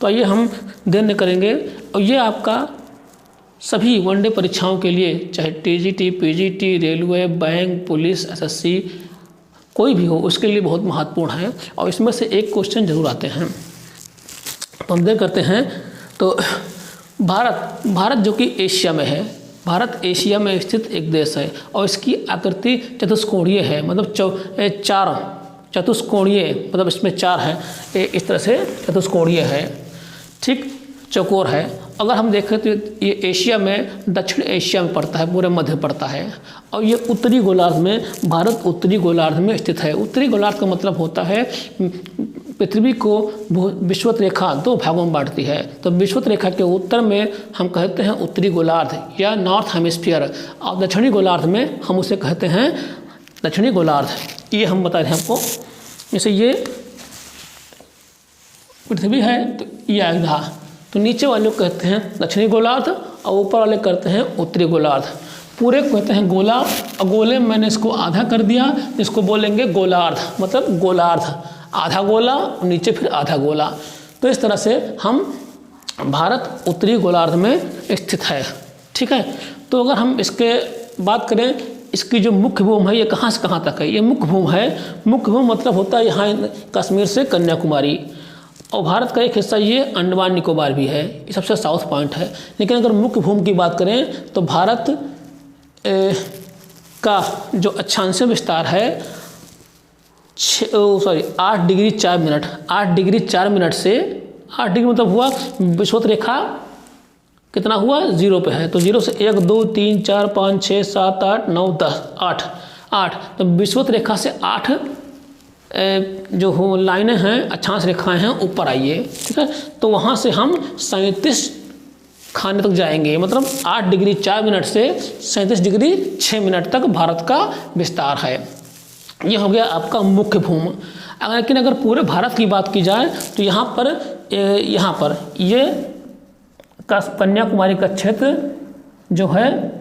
तो आइए हम देन करेंगे। और ये आपका सभी वनडे परीक्षाओं के लिए, चाहे TGT, PGT, railway, bank, police, SSC कोई भी हो, उसके लिए बहुत महत्वपूर्ण है और इसमें से एक क्वेश्चन जरूर आते हैं। तो हम देख करते हैं। तो भारत जो कि एशिया में है, भारत एशिया में स्थित एक देश है और इसकी आकृति चतुष्कोणीय है, मतलब चतुष्कोणीय, मतलब इसमें 4 है, इस तरह से चतुष्कोणीय है, ठीक, चौकोर है। अगर हम देखें तो ये एशिया में, दक्षिण एशिया में पड़ता है, पूरे मध्य पड़ता है और ये उत्तरी गोलार्ध में, भारत उत्तरी गोलार्ध में स्थित है। उत्तरी गोलार्ध का मतलब होता है पृथ्वी को विषुवत रेखा 2 भागों में बांटती है। तो विषुवत रेखा के उत्तर में हम कहते हैं उत्तरी गोलार्ध या नॉर्थ हेमिस्फीयर, और दक्षिणी गोलार्ध में हम उसे कहते हैं दक्षिणी गोलार्ध। ये हम बता रहे हैं आपको। जैसे ये पृथ्वी है तो ये आधा, तो नीचे वाले को कहते हैं दक्षिणी गोलार्ध और ऊपर वाले कहते हैं उत्तरी गोलार्ध। पूरे को कहते हैं गोला, और गोले में मैंने इसको आधा कर दिया, इसको बोलेंगे गोलार्ध, मतलब गोलार्ध, आधा गोला और नीचे फिर आधा गोला। तो इस तरह से हम भारत उत्तरी गोलार्ध में स्थित है, ठीक है। तो अगर हम इसके बात करें, इसकी जो मुख्य भूमि है ये कहाँ से कहाँ तक है, ये मुख्य भूमि है। मुख्य भूमि मतलब होता है यहाँ कश्मीर से कन्याकुमारी, और भारत का एक हिस्सा ये अंडमान निकोबार भी है, ये सबसे साउथ पॉइंट है। लेकिन अगर मुख्य भूमि की बात करें तो भारत का जो अक्षांशीय विस्तार है 8 डिग्री 4 मिनट, 8 डिग्री 4 मिनट से, 8 डिग्री मतलब हुआ विषुवत रेखा कितना हुआ, 0 पे है। तो 0 से 1 2 3 4 5 6 7 8 9 10 8, तो विषुवत रेखा से 8 जो हो लाइनें हैं, अक्षांश रेखाएं हैं, ऊपर आइए, ठीक है। तो वहाँ से हम 37 खाने तक जाएंगे, मतलब 8 डिग्री 4 मिनट से 37 डिग्री 6 मिनट तक भारत का विस्तार है। ये हो गया आपका मुख्य भूमि। लेकिन अगर पूरे भारत की बात की जाए तो यहाँ पर ये कन्याकुमारी का क्षेत्र जो है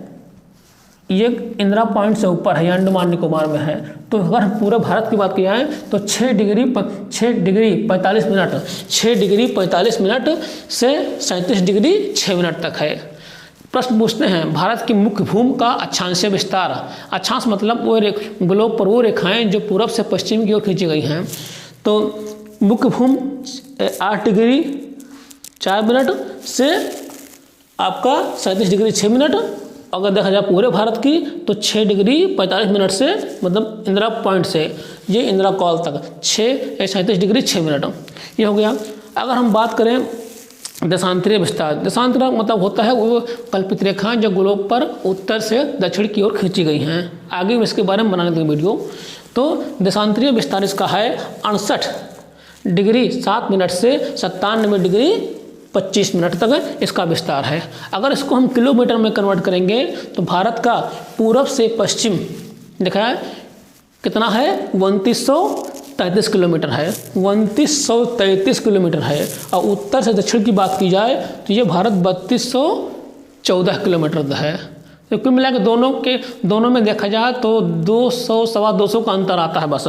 ये इंदिरा पॉइंट से ऊपर है, अंडमान निकोबार में है। तो अगर पूरे भारत की बात की जाए तो 6 डिग्री 45 मिनट, 6 डिग्री 45 मिनट से 37 डिग्री 6 मिनट तक है। प्रश्न पूछते हैं भारत की मुख्य भूमि का अक्षांशीय विस्तार। अक्षांश मतलब वो ग्लोब पर वो रेखाएं जो पूर्व से पश्चिम की ओर खींची गई हैं। तो मुख्य भूमि 8 डिग्री 4 मिनट से आपका 37 डिग्री 6 मिनट। अगर देखा जाए पूरे भारत की तो 6 डिग्री 45 मिनट से, मतलब इंदिरा पॉइंट से ये इंदिरा कॉल तक 37 डिग्री 6 मिनट, ये हो गया। अगर हम बात करें देशांतरीय विस्तार, देशांतर मतलब होता है वो कल्पित रेखाएं जो ग्लोब पर उत्तर से दक्षिण की ओर खींची गई हैं। आगे इसके बारे में बनाने देंगे वीडियो। तो देशांतरीय विस्तार इसका है 68 डिग्री 7 मिनट से 97 डिग्री 25 मिनट तक इसका विस्तार है। अगर इसको हम किलोमीटर में कन्वर्ट करेंगे तो भारत का पूरब से पश्चिम देखा है कितना है, 2933 किलोमीटर है, 2933 किलोमीटर है। और उत्तर से दक्षिण की बात की जाए तो ये भारत 3214 किलोमीटर है। तो कुल मिला के दोनों में देखा जाए तो 200 सवा 200 का अंतर आता है बस।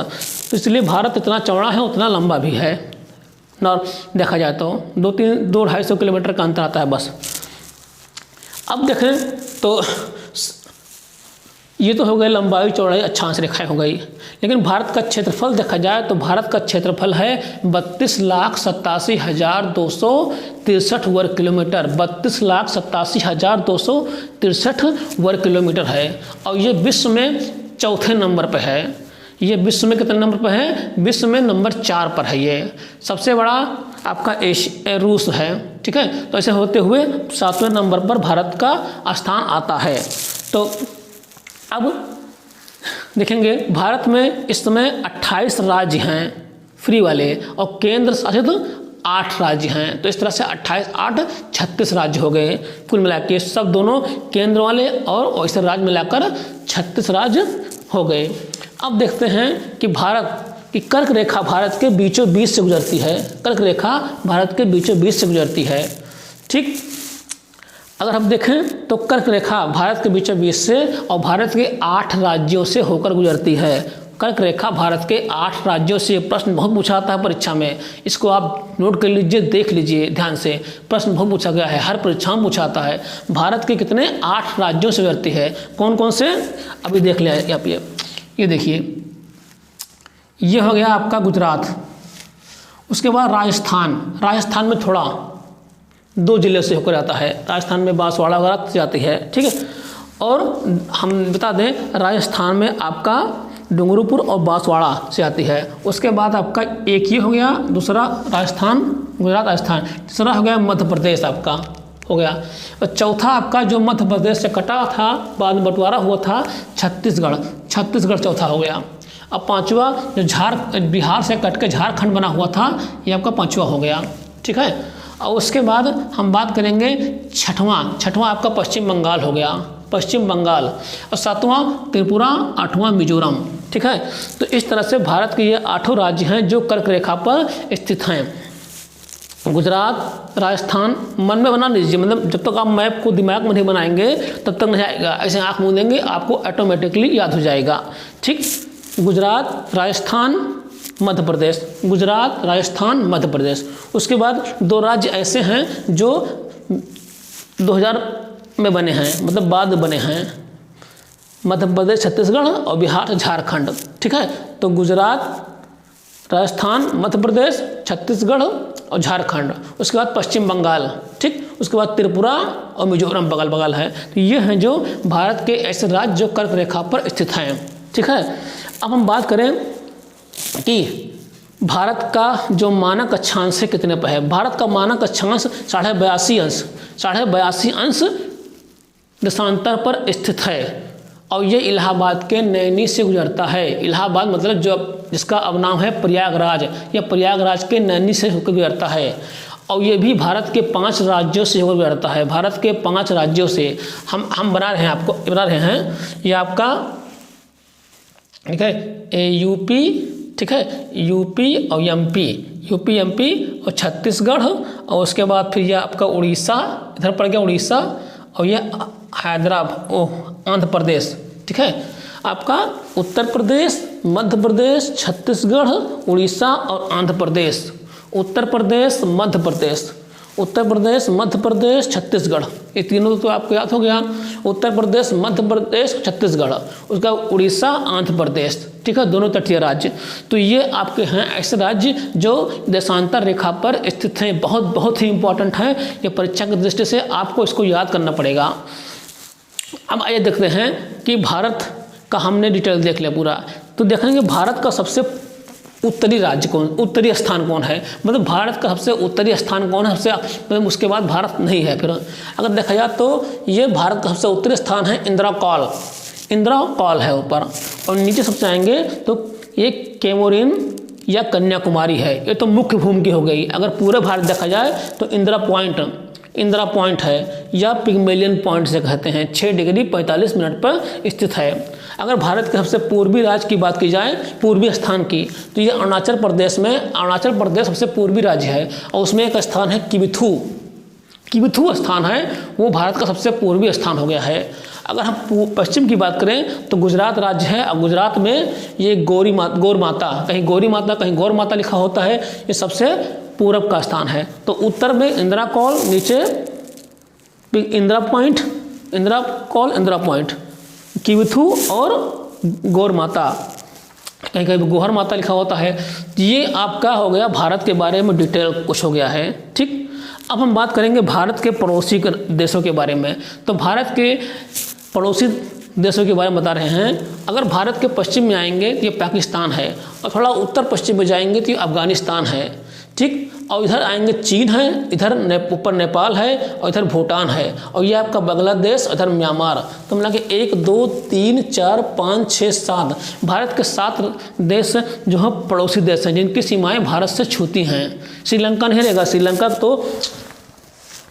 तो इसलिए भारत इतना चौड़ा है, उतना लंबा भी है। और देखा जाए तो 200-250 किलोमीटर का अंतर आता है बस। अब देखें तो ये तो हो गई लंबाई चौड़ाई अक्षांश रेखाएं हो गई। लेकिन भारत का क्षेत्रफल देखा जाए तो भारत का क्षेत्रफल है 32,87,263 वर्ग किलोमीटर, 32,87,263 वर्ग किलोमीटर है। और ये विश्व में चौथे नंबर पर है। ये विश्व में कितने नंबर पर है, विश्व में नंबर 4 पर है। ये सबसे बड़ा आपका रूस है, ठीक है। तो ऐसे होते हुए 7वें नंबर पर भारत का स्थान आता है। तो अब देखेंगे भारत में इस समय 28 राज्य हैं फ्री वाले और केंद्र शासित 8 राज्य हैं। तो इस तरह से 28 8 36 राज्य हो गए कुल मिला के, सब दोनों केंद्र वाले और ऐसे राज्य मिलाकर 36 राज्य हो गए। अब देखते हैं कि भारत की कर्क रेखा भारत के बीचों बीच से गुजरती है। कर्क रेखा भारत के बीचों बीच से गुजरती है, ठीक। अगर हम देखें तो कर्क रेखा भारत के बीचों बीच से और भारत के 8 राज्यों से होकर गुजरती है। कर्क रेखा भारत के 8 राज्यों से प्रश्न बहुत पूछा आता है परीक्षा में। इसको आप नोट कर लीजिए, देख लीजिए ध्यान से, प्रश्न बहुत पूछा गया है, हर परीक्षा में पूछा आता है। भारत के कितने 8 राज्यों से गुजरती है, कौन कौन से, अभी देख लिया आप। ये देखिए, ये हो गया आपका गुजरात। उसके बाद राजस्थान में थोड़ा 2 जिले से होकर आता है, राजस्थान में बांसवाड़ा वगैरह से जाती है, ठीक है। और हम बता दें, राजस्थान में आपका डूंगरपुर और बांसवाड़ा से आती है। उसके बाद आपका एक ये हो गया, दूसरा राजस्थान, गुजरात राजस्थान, तीसरा हो गया मध्य प्रदेश आपका हो गया, और चौथा आपका जो मध्य प्रदेश से कटा था, बाद में बंटवारा हुआ था, छत्तीसगढ़ चौथा हो गया। अब पांचवा जो बिहार से कट के झारखंड बना हुआ था, ये आपका पांचवा हो गया, ठीक है। और उसके बाद हम बात करेंगे छठवां आपका पश्चिम बंगाल हो गया, पश्चिम बंगाल, और 7वां त्रिपुरा, 8वां मिजोरम, ठीक है। तो इस तरह से भारत के ये 8 राज्य हैं जो कर्क रेखा पर स्थित हैं। गुजरात, राजस्थान मन में बना लीजिए, मतलब जब तक आप मैप को दिमाग में नहीं बनाएंगे तब तक नहीं आएगा, ऐसे आँख मूंदेंगे आपको ऑटोमेटिकली याद हो जाएगा, ठीक। गुजरात, राजस्थान, मध्य प्रदेश, गुजरात, राजस्थान, मध्य प्रदेश। उसके बाद 2 राज्य ऐसे हैं जो 2000 में बने हैं, मतलब बाद में बने हैं, मध्य प्रदेश, छत्तीसगढ़ और बिहार, झारखंड, ठीक है। तो गुजरात, राजस्थान, मध्य प्रदेश, छत्तीसगढ़ और झारखंड। उसके बाद पश्चिम बंगाल, ठीक। उसके बाद त्रिपुरा और मिजोरम बगल बगल है। तो ये हैं जो भारत के ऐसे राज्य जो कर्क रेखा पर स्थित हैं, ठीक है। अब हम बात करें कि भारत का जो मानक अक्षांश है कितने पर है। भारत का मानक अक्षांश 82.5 अंश देशांतर पर स्थित है, और ये इलाहाबाद के नैनी से गुजरता है। इलाहाबाद मतलब जो जिसका अब नाम है प्रयागराज, या प्रयागराज के नैनी से होकर गुजरता है। और ये भी भारत के 5 राज्यों से होकर गुजरता है। भारत के 5 राज्यों से हम बना रहे हैं ये आपका, ठीक है, यूपी, ठीक है, यूपी और एमपी और छत्तीसगढ़, और उसके बाद फिर यह आपका उड़ीसा, इधर पड़ गया उड़ीसा, और यह हैदराबाद, आंध्र प्रदेश, ठीक है। आपका उत्तर प्रदेश, मध्य प्रदेश, छत्तीसगढ़, उड़ीसा और आंध्र प्रदेश। उत्तर प्रदेश, मध्य प्रदेश, छत्तीसगढ़, ये तीनों तो आपको याद हो गया। उत्तर प्रदेश, मध्य प्रदेश, छत्तीसगढ़, उसका उड़ीसा, आंध्र प्रदेश, ठीक है, दोनों तटीय राज्य। तो ये आपके हैं ऐसे राज्य जो देशांतर रेखा पर स्थित हैं। बहुत ही इंपॉर्टेंट है ये, परीक्षा की दृष्टि से आपको इसको याद करना पड़ेगा। अब आइए देखते हैं कि भारत का हमने डिटेल देख लिया पूरा। तो देखेंगे भारत का सबसे उत्तरी स्थान कौन है, मतलब भारत का सबसे उत्तरी स्थान कौन है, सबसे मतलब उसके बाद भारत नहीं है। फिर अगर देखा जाए तो ये भारत का सबसे उत्तरी स्थान है इंदिरा कॉल है ऊपर, और नीचे सबसे आएंगे तो ये कैमोरिन या कन्याकुमारी है। ये तो मुख्य भूमि हो गई। अगर पूरे भारत देखा जाए तो इंदिरा पॉइंट है, या पिग्मेलियन पॉइंट से कहते हैं, 6 डिग्री 45 मिनट पर स्थित है। अगर भारत के सबसे पूर्वी राज्य की बात की जाए, पूर्वी स्थान की, तो ये अरुणाचल प्रदेश सबसे पूर्वी राज्य है, और उसमें एक स्थान है किबिथू स्थान है, वो भारत का सबसे पूर्वी स्थान हो गया है। अगर हम पश्चिम की बात करें तो गुजरात राज्य है, और गुजरात में ये गौर माता, कहीं गौरी माता कहीं गौर माता लिखा होता है, ये सबसे पूरब का स्थान है। तो उत्तर में इंदिरा कॉल, नीचे इंदिरा पॉइंट, किबिथू और गौर माता, कहीं कहीं गोहर माता लिखा होता है। ये आपका हो गया भारत के बारे में डिटेल कुछ हो गया है, ठीक। अब हम बात करेंगे भारत के पड़ोसी देशों के बारे में। तो भारत के पड़ोसी देशों के बारे में बता रहे हैं। अगर भारत के पश्चिम में आएंगे तो ये पाकिस्तान है, और थोड़ा उत्तर पश्चिम में जाएंगे तो ये अफगानिस्तान है, ठीक। और इधर आएंगे चीन है, इधर ऊपर नेपाल है, और इधर भूटान है, और ये आपका बांग्लादेश, इधर म्यांमार। तो मिला के 1 2 3 4 5 6 7 भारत के 7 देश जो है पड़ोसी देश हैं, जिनकी सीमाएं भारत से छूती हैं। श्रीलंका नहीं रहेगा, श्रीलंका तो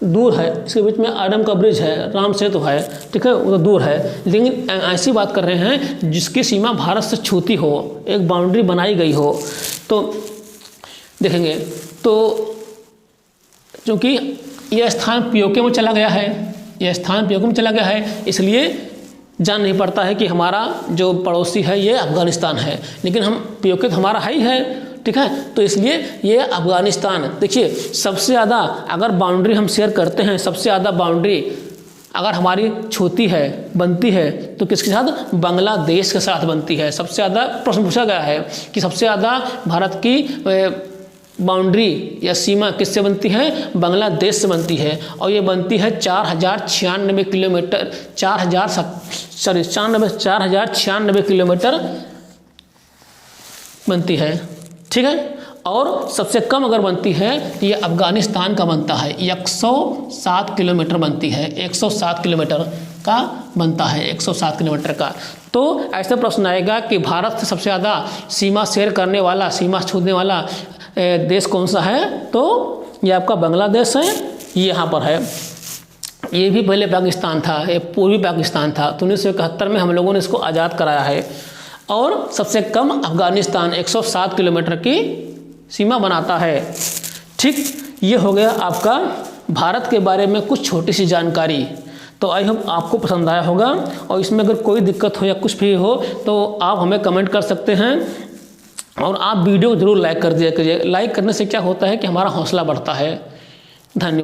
दूर है, इसके बीच में आडम का ब्रिज है, राम सेतु है, ठीक है, वो तो दूर है। लेकिन ऐसी बात कर रहे हैं जिसकी सीमा भारत से छूती हो, एक बाउंड्री बनाई गई हो। तो देखेंगे तो क्योंकि यह स्थान पीओके में चला गया है, इसलिए जान नहीं पड़ता है कि हमारा जो पड़ोसी है ये अफ़गानिस्तान है, लेकिन हम पीओके तो हमारा ही है, ठीक है। तो इसलिए ये अफ़गानिस्तान, देखिए सबसे ज़्यादा अगर बाउंड्री हम शेयर करते हैं, सबसे ज़्यादा बाउंड्री अगर हमारी छोटी है, बनती है, तो किसके साथ? बांग्लादेश के साथ बनती है। सबसे ज़्यादा प्रश्न पूछा गया है कि सबसे ज़्यादा भारत की बाउंड्री या सीमा किससे बनती है? बांग्लादेश से बनती है, और ये बनती है 4096 किलोमीटर, 4096 किलोमीटर बनती है, ठीक है। और सबसे कम अगर बनती है तो ये अफ़गानिस्तान का बनता है, 107 किलोमीटर बनती है, 107 किलोमीटर का बनता है, 107 किलोमीटर का। तो ऐसे प्रश्न आएगा कि भारत से सबसे ज़्यादा सीमा शेयर करने वाला, सीमा छूने वाला देश कौन सा है? तो ये आपका बांग्लादेश है, ये यहाँ पर है। ये भी पहले पाकिस्तान था, ये पूर्वी पाकिस्तान था, तो 1971 में हम लोगों ने इसको आज़ाद कराया है। और सबसे कम अफ़गानिस्तान 107 किलोमीटर की सीमा बनाता है, ठीक। ये हो गया आपका भारत के बारे में कुछ छोटी सी जानकारी। तो आई होप आपको पसंद आया होगा, और इसमें अगर कोई दिक्कत हो या कुछ भी हो तो आप हमें कमेंट कर सकते हैं, और आप वीडियो ज़रूर लाइक कर दिया करिए। लाइक करने से क्या होता है कि हमारा हौसला बढ़ता है। धन्यवाद।